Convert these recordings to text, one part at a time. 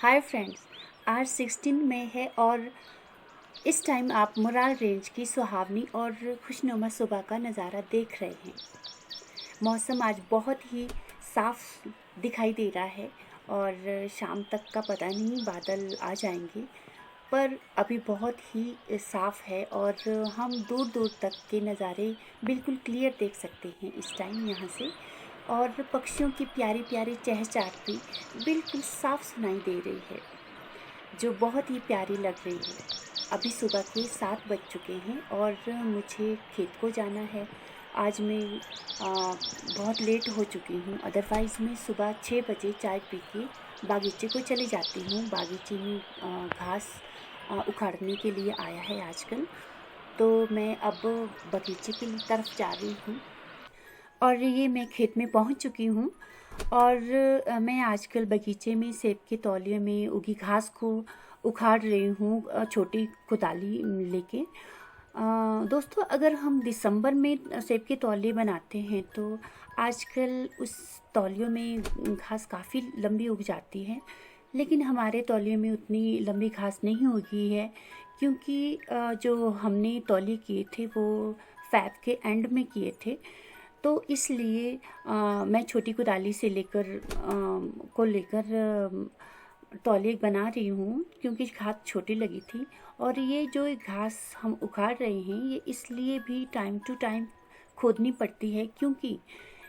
Hi friends, आज 16 मई है और इस टाइम आप मुरार रेंज की सुहावनी और खुशनुमा सुबह का नज़ारा देख रहे हैं। मौसम आज बहुत ही साफ दिखाई दे रहा है और शाम तक का पता नहीं बादल आ जाएंगे, पर अभी बहुत ही साफ है और हम दूर दूर तक के नज़ारे बिल्कुल क्लियर देख सकते हैं इस टाइम यहाँ से। और पक्षियों की प्यारी प्यारी चहचहाट भी बिल्कुल साफ सुनाई दे रही है, जो बहुत ही प्यारी लग रही है। अभी सुबह के 7 बज चुके हैं और मुझे खेत को जाना है। आज मैं बहुत लेट हो चुकी हूँ, अदरवाइज़ मैं सुबह 6 बजे चाय पी के बागीचे को चली जाती हूँ। बागीचे में घास उखाड़ने के लिए आया है आजकल, तो मैं अब बगीचे की तरफ जा रही हूँ और ये मैं खेत में पहुँच चुकी हूँ। और मैं आजकल बगीचे में सेब के तौलिए में उगी घास को उखाड़ रही हूँ, छोटी कुदाली लेके। दोस्तों, अगर हम दिसंबर में सेब के तौलिए बनाते हैं तो आजकल उस तौलियों में घास काफ़ी लंबी उग जाती है, लेकिन हमारे तौलिए में उतनी लंबी घास नहीं उगी है, क्योंकि जो हमने तौलिए किए थे वो फ़ैब के एंड में किए थे। तो इसलिए मैं छोटी कुदाली से लेकर तौलिए बना रही हूँ, क्योंकि घास छोटी लगी थी। और ये जो घास हम उखाड़ रहे हैं ये इसलिए भी टाइम टू टाइम खोदनी पड़ती है, क्योंकि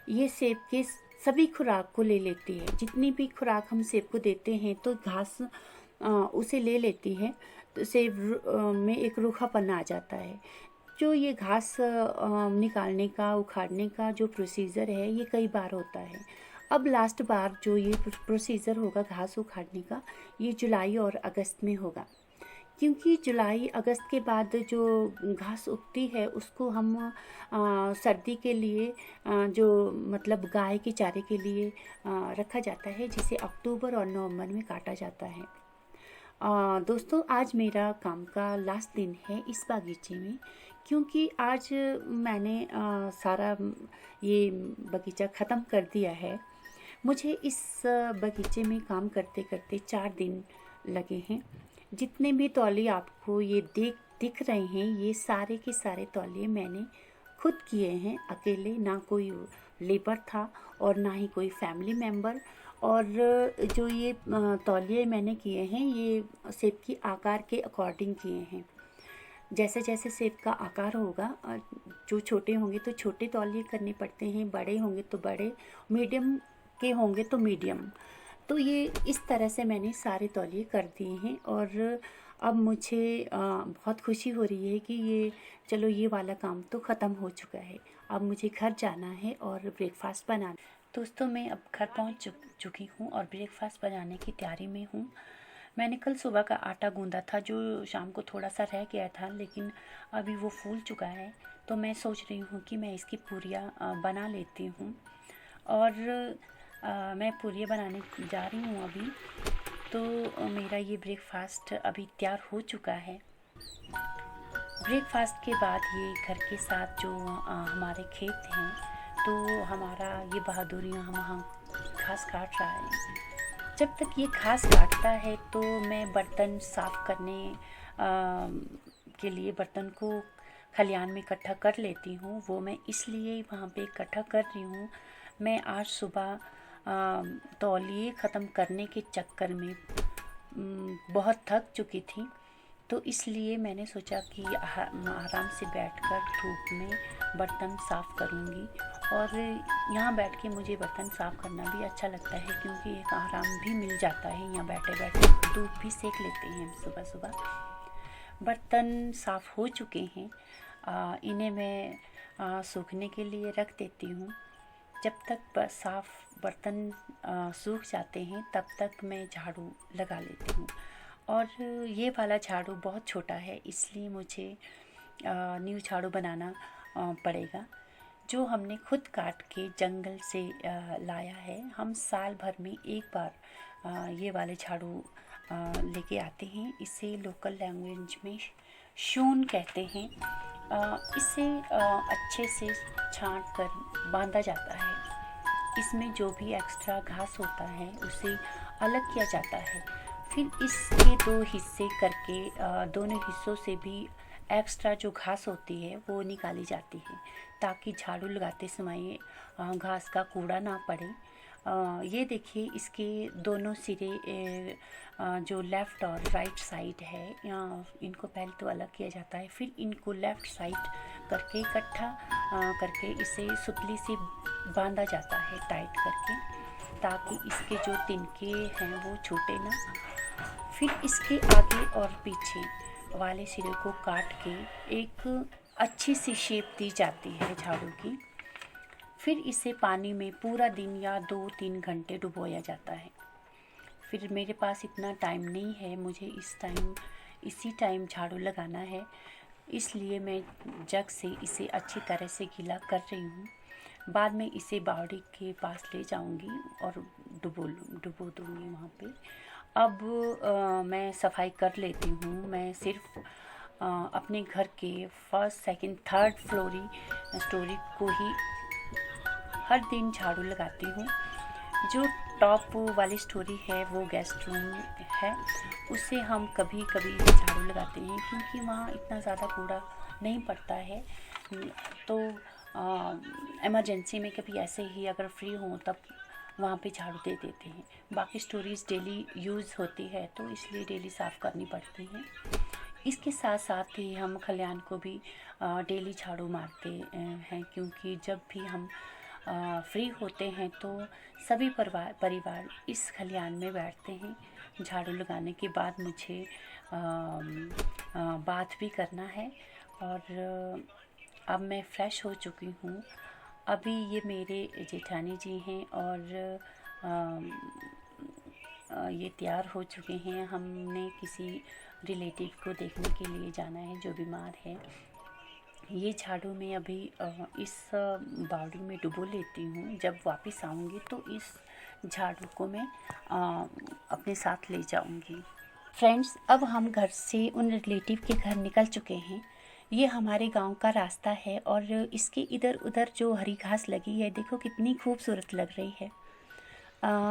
ये सेब के सभी खुराक को ले लेती है। जितनी भी खुराक हम सेब को देते हैं तो घास उसे ले लेती है, तो सेब में एक रूखापन आ जाता है। जो ये घास निकालने का, उखाड़ने का जो प्रोसीजर है ये कई बार होता है। अब लास्ट बार जो ये प्रोसीजर होगा घास उखाड़ने का, ये जुलाई और अगस्त में होगा, क्योंकि जुलाई अगस्त के बाद जो घास उगती है उसको हम सर्दी के लिए जो मतलब गाय के चारे के लिए रखा जाता है, जिसे अक्टूबर और नवंबर में काटा जाता है। दोस्तों, आज मेरा काम का लास्ट दिन है इस बागीचे में, क्योंकि आज मैंने सारा ये बगीचा ख़त्म कर दिया है। मुझे इस बगीचे में काम करते करते 4 दिन लगे हैं। जितने भी तौलिए आपको ये दिख रहे हैं, ये सारे के सारे तौलिए मैंने खुद किए हैं अकेले, ना कोई लेबर था और ना ही कोई फैमिली मेम्बर। और जो ये तौलिए मैंने किए हैं ये सेब की आकार के अकॉर्डिंग किए हैं। जैसे जैसे सेब का आकार होगा, जो छोटे होंगे तो छोटे तौलिए करने पड़ते हैं, बड़े होंगे तो बड़े, मीडियम के होंगे तो मीडियम। तो ये इस तरह से मैंने सारे तौलिए कर दिए हैं। और अब मुझे बहुत खुशी हो रही है कि ये चलो ये वाला काम तो ख़त्म हो चुका है। अब मुझे घर जाना है और ब्रेकफास्ट बनाना। दोस्तों, मैं अब घर पहुंच चुकी हूँ और ब्रेकफास्ट बनाने की तैयारी में हूँ। मैंने कल सुबह का आटा गूंदा था, जो शाम को थोड़ा सा रह गया था, लेकिन अभी वो फूल चुका है। तो मैं सोच रही हूँ कि मैं इसकी पूरियाँ बना लेती हूँ। और मैं पूरियाँ बनाने जा रही हूँ अभी। तो मेरा ये ब्रेकफास्ट अभी तैयार हो चुका है। ब्रेकफास्ट के बाद ये घर के साथ जो हमारे खेत हैं, तो हमारा ये बहादुरियाँ हम घास काट रहा है। जब तक ये घास काटता है तो मैं बर्तन साफ़ करने के लिए बर्तन को खलियान में इकट्ठा कर लेती हूँ। वो मैं इसलिए वहाँ पे इकट्ठा कर रही हूँ। मैं आज सुबह तौलिए ख़त्म करने के चक्कर में बहुत थक चुकी थी, तो इसलिए मैंने सोचा कि आराम से बैठकर धूप में बर्तन साफ़ करूँगी। और यहाँ बैठ के मुझे बर्तन साफ़ करना भी अच्छा लगता है, क्योंकि एक आराम भी मिल जाता है। यहाँ बैठे बैठे धूप भी सेक लेते हैं हम सुबह सुबह। बर्तन साफ़ हो चुके हैं, इन्हें मैं सूखने के लिए रख देती हूँ। जब तक साफ़ बर्तन सूख जाते हैं तब तक मैं झाड़ू लगा लेती हूँ। और ये वाला झाड़ू बहुत छोटा है, इसलिए मुझे न्यू झाड़ू बनाना पड़ेगा, जो हमने खुद काट के जंगल से लाया है। हम साल भर में एक बार ये वाले झाड़ू लेके आते हैं। इसे लोकल लैंग्वेज में शून कहते हैं। इसे अच्छे से छांट कर बांधा जाता है। इसमें जो भी एक्स्ट्रा घास होता है उसे अलग किया जाता है। फिर इसके दो हिस्से करके दोनों हिस्सों से भी एक्स्ट्रा जो घास होती है वो निकाली जाती है, ताकि झाड़ू लगाते समय घास का कूड़ा ना पड़े। ये देखिए, इसके दोनों सिरे जो लेफ़्ट और राइट साइड है, इनको पहले तो अलग किया जाता है, फिर इनको लेफ़्ट साइड करके इकट्ठा करके इसे सुतली से बांधा जाता है टाइट करके, ताकि इसके जो तिनके हैं वो छूटे ना। फिर इसके आगे और पीछे वाले सिरे को काट के एक अच्छी सी शेप दी जाती है झाड़ू की। फिर इसे पानी में पूरा दिन या 2-3 घंटे डुबोया जाता है। फिर मेरे पास इतना टाइम नहीं है, मुझे इसी टाइम झाड़ू लगाना है, इसलिए मैं जग से इसे अच्छी तरह से गीला कर रही हूँ। बाद में इसे बावड़ी के पास ले जाऊँगी और डुबो दूँगी वहाँ पे। अब मैं सफाई कर लेती हूँ। मैं सिर्फ अपने घर के फर्स्ट, सेकंड, थर्ड स्टोरी को ही हर दिन झाड़ू लगाती हूँ। जो टॉप वाली स्टोरी है वो गेस्ट रूम है, उसे हम कभी कभी झाड़ू लगाते हैं, क्योंकि वहाँ इतना ज़्यादा कूड़ा नहीं पड़ता है। तो इमरजेंसी में कभी ऐसे ही अगर फ्री हो तब वहाँ पे झाड़ू दे देते हैं। बाकी स्टोरीज़ डेली यूज़ होती है, तो इसलिए डेली साफ़ करनी पड़ती है। इसके साथ साथ ही हम खलिहान को भी डेली झाड़ू मारते हैं, क्योंकि जब भी हम फ्री होते हैं तो सभी परिवार इस खलिहान में बैठते हैं। झाड़ू लगाने के बाद मुझे बाथ भी करना है, और अब मैं फ़्रेश हो चुकी हूँ। अभी ये मेरे जेठानी जी हैं और ये तैयार हो चुके हैं। हमने किसी रिलेटिव को देखने के लिए जाना है जो बीमार है। ये झाड़ू मैं अभी इस बावड़ी में डुबो लेती हूँ। जब वापस आऊँगी तो इस झाड़ू को मैं अपने साथ ले जाऊँगी। फ्रेंड्स, अब हम घर से उन रिलेटिव के घर निकल चुके हैं। ये हमारे गांव का रास्ता है, और इसके इधर उधर जो हरी घास लगी है, देखो कितनी खूबसूरत लग रही है।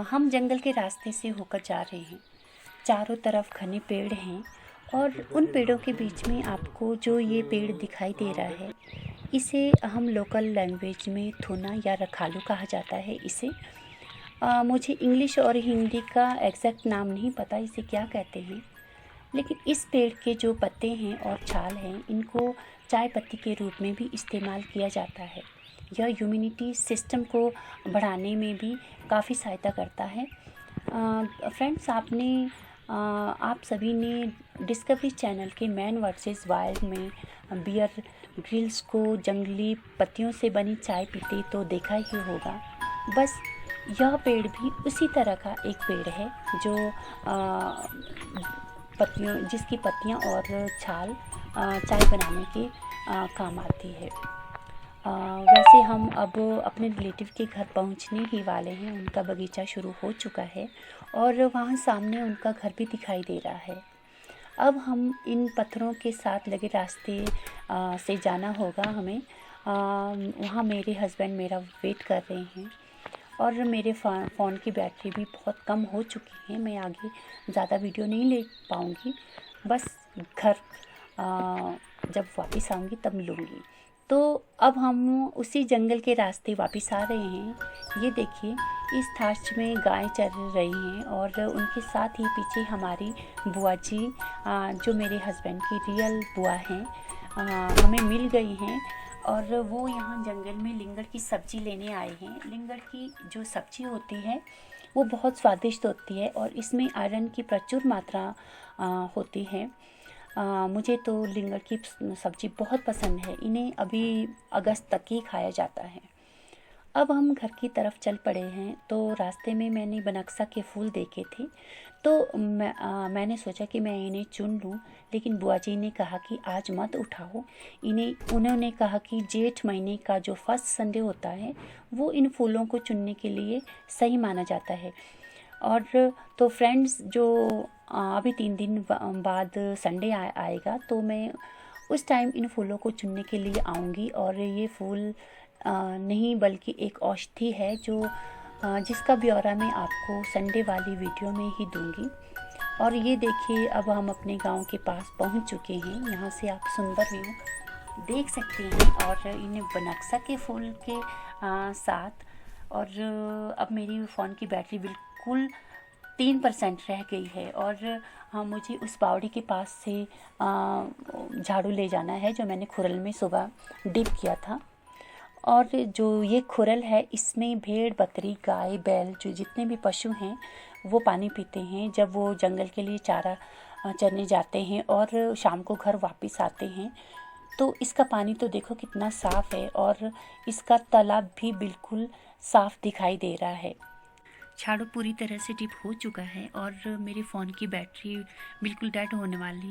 हम जंगल के रास्ते से होकर जा रहे हैं। चारों तरफ घने पेड़ हैं, और उन पेड़ों के बीच में आपको जो ये पेड़ दिखाई दे रहा है, इसे हम लोकल लैंग्वेज में थोना या रखालू कहा जाता है। इसे मुझे इंग्लिश और हिंदी का एग्जैक्ट नाम नहीं पता इसे क्या कहते हैं, लेकिन इस पेड़ के जो पत्ते हैं और छाल हैं, इनको चाय पत्ती के रूप में भी इस्तेमाल किया जाता है। यह इम्यूनिटी सिस्टम को बढ़ाने में भी काफ़ी सहायता करता है। फ्रेंड्स, आप सभी ने डिस्कवरी चैनल के मैन वर्सेस वाइल्ड में बियर ग्रिल्स को जंगली पत्तियों से बनी चाय पीते तो देखा ही होगा। बस यह पेड़ भी उसी तरह का एक पेड़ है, जो जिसकी पत्तियां और छाल चाय बनाने के काम आती है। वैसे हम अब अपने रिलेटिव के घर पहुंचने ही वाले हैं। उनका बगीचा शुरू हो चुका है, और वहाँ सामने उनका घर भी दिखाई दे रहा है। अब हम इन पत्थरों के साथ लगे रास्ते से जाना होगा हमें। वहाँ मेरे हस्बैंड मेरा वेट कर रहे हैं, और मेरे फ़ोन की बैटरी भी बहुत कम हो चुकी है। मैं आगे ज़्यादा वीडियो नहीं ले पाऊँगी, बस घर जब वापस आऊँगी तब लूँगी। तो अब हम उसी जंगल के रास्ते वापस आ रहे हैं। ये देखिए, इस थाच में गाय चर रही हैं, और उनके साथ ही पीछे हमारी बुआ जी, जो मेरे हस्बैंड की रियल बुआ हैं, हमें मिल गई हैं, और वो यहाँ जंगल में लिंगड़ की सब्ज़ी लेने आए हैं। लिंगड़ की जो सब्ज़ी होती है वो बहुत स्वादिष्ट होती है, और इसमें आयरन की प्रचुर मात्रा होती है। मुझे तो लिंगड़ की सब्ज़ी बहुत पसंद है। इन्हें अभी अगस्त तक ही खाया जाता है। अब हम घर की तरफ चल पड़े हैं, तो रास्ते में मैंने बनक्सा के फूल देखे थे, तो मैंने सोचा कि मैं इन्हें चुन लूं, लेकिन बुआ जी ने कहा कि आज मत उठाओ इन्हें। उन्होंने कहा कि जेठ महीने का जो फर्स्ट संडे होता है वो इन फूलों को चुनने के लिए सही माना जाता है। और तो फ्रेंड्स, जो अभी 3 दिन बाद संडे आएगा, तो मैं उस टाइम इन फूलों को चुनने के लिए आऊँगी। और ये फूल नहीं बल्कि एक औषधि है, जो जिसका ब्यौरा मैं आपको संडे वाली वीडियो में ही दूंगी। और ये देखिए अब हम अपने गांव के पास पहुंच चुके हैं। यहाँ से आप सुंदर व्यू देख सकते हैं और इन बनक्सा के फूल के साथ। और अब मेरी फ़ोन की बैटरी बिल्कुल 3% रह गई है और हाँ, मुझे उस बावड़ी के पास से झाड़ू ले जाना है जो मैंने खुरल में सुबह डिप किया था। और जो ये खुरल है इसमें भेड़, बकरी, गाय, बैल जो जितने भी पशु हैं वो पानी पीते हैं जब वो जंगल के लिए चारा चरने जाते हैं और शाम को घर वापस आते हैं। तो इसका पानी तो देखो कितना साफ़ है और इसका तालाब भी बिल्कुल साफ़ दिखाई दे रहा है। झाड़ू पूरी तरह से डिप हो चुका है और मेरे फ़ोन की बैटरी बिल्कुल डेड होने वाली है।